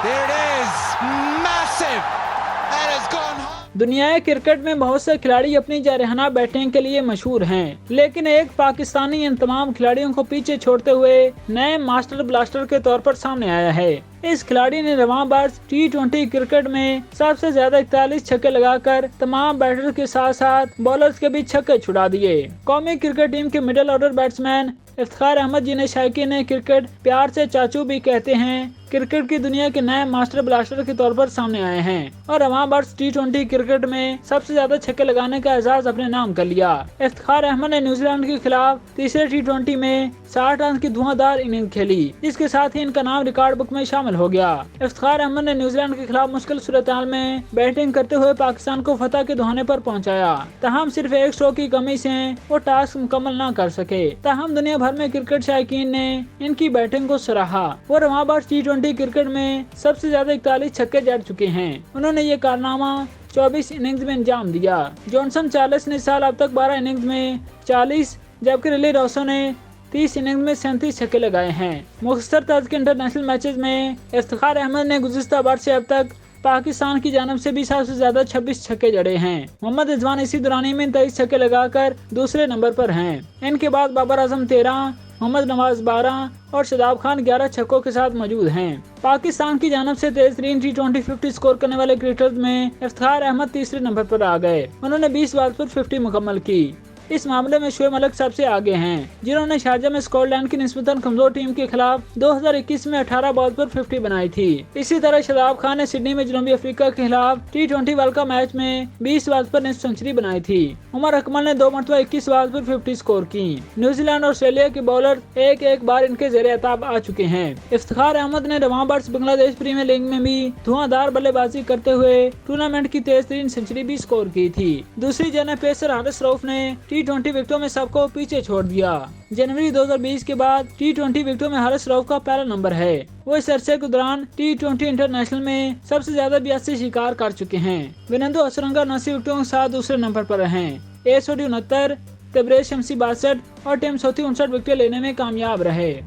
There it is, massive. That has gone home. دنیا cricket میں بہت سے کھلاڑی اپنی جارحانہ بیٹنگ کے لیے مشہور ہیں، لیکن ایک پاکستانی ان تمام کھلاڑیوں کو پیچھے چھوڑتے ہوئے نئے ماسٹر بلاسٹر کے طور پر سامنے آیا ہے۔ اس کھلاڑی نے رواں برس T20 کرکٹ میں سب سے زیادہ 41 چھکے لگا کر تمام بیٹرز کے ساتھ ساتھ بالرز کے بھی چھکے چھڑا دیے۔ قومی کرکٹ ٹیم کے middle order batsman Iftikhar Ahmed, جنہیں شائقین کرکٹ پیار سے چاچو بھی کہتے ہیں، کرکٹ کی دنیا کے نئے ماسٹر بلاسٹر کے طور پر سامنے آئے ہیں اور رواں برس T20 کرکٹ میں سب سے زیادہ چھکے لگانے کا اعزاز اپنے نام کر لیا۔ افتخار احمد نے نیوزی لینڈ کے خلاف تیسرے T20 میں 60 رن کی دھواں دار اننگ کھیلی، جس کے ساتھ ہی ان کا نام ریکارڈ بک میں شامل ہو گیا۔ افتخار احمد نے نیوزی لینڈ کے خلاف مشکل صورتحال میں بیٹنگ کرتے ہوئے پاکستان کو فتح کے دہانے پر پہنچایا، تاہم صرف ایک اسٹروک کی کمی سے وہ ٹاسک مکمل نہ کر سکے۔ تاہم دنیا بھر میں کرکٹ شائقین نے ان کی بیٹنگ کو سراہا۔ وہ رواں برس T20 کرکٹ میں سب سے زیادہ 41 چھکے جڑ چکے ہیں۔ انہوں نے یہ کارنامہ 24 اننگز میں انجام دیا۔ جانسن 40 نے اس سال اب تک 12 اننگز میں 40، جبکہ ریلی روسو نے 30 اننگز میں 37 چھکے لگائے ہیں۔ مختصر طرز کے انٹرنیشنل میچز میں افتخار احمد نے گزشتہ برس سے اب تک پاکستان کی جانب سے بھی سب سے زیادہ 26 چھکے جڑے ہیں۔ محمد رضوان اسی دورانی میں 23 چھکے لگا کر دوسرے نمبر پر ہیں۔ ان کے بعد بابر اعظم 13، محمد نواز 12 اور شاداب خان 11 چھکوں کے ساتھ موجود ہیں۔ پاکستان کی جانب سے تیز ترین T20 50 سکور کرنے والے کرکٹرز میں افتخار احمد تیسرے نمبر پر آ گئے۔ انہوں نے 20 بالز پر 50 مکمل کی۔ اس معاملے میں شعیب ملک سب سے آگے ہیں، جنہوں نے شارجہ میں اسکاٹ لینڈ کی نسبتاً کمزور ٹیم کے خلاف 2021 میں 18 بالز پر 50 بنائی تھی۔ اسی طرح شاداب خان نے سڈنی میں جنوبی افریقہ کے خلاف T20 ورلڈ کپ میچ میں 20 بالز پر نصف سنچری بنائی تھی۔ عمر اکمل نے 2 مرتبہ 21 بالز پر 50 سکور کی۔ نیوزی لینڈ اور آسٹریلیا کے بالر ایک بار ان کے زیر عتاب آ چکے ہیں۔ افتخار احمد نے رواں برس بنگلہ دیش پریمیئر لیگ میں بھی دھواں دار بلے بازی کرتے ہوئے ٹورنامنٹ کی تیز ترین سنچری بھی سکور کی تھی۔ دوسری جانب پیسر حارث رؤف نے T20 وکٹوں میں سب کو پیچھے چھوڑ دیا۔ جنوری 2020 کے بعد T20 وکٹوں میں حارث رؤف کا پہلا نمبر ہے۔ وہ اس عرصے کے دوران T20 انٹرنیشنل میں سب سے زیادہ 82 شکار کر چکے ہیں۔ ونندو اسرنگا 79 وکٹوں کے ساتھ دوسرے نمبر پر ہیں۔ ایس اوڈی 69، تبریز شمسی 62 اور ٹیم سوتھی 59 وکٹیں لینے میں کامیاب رہے۔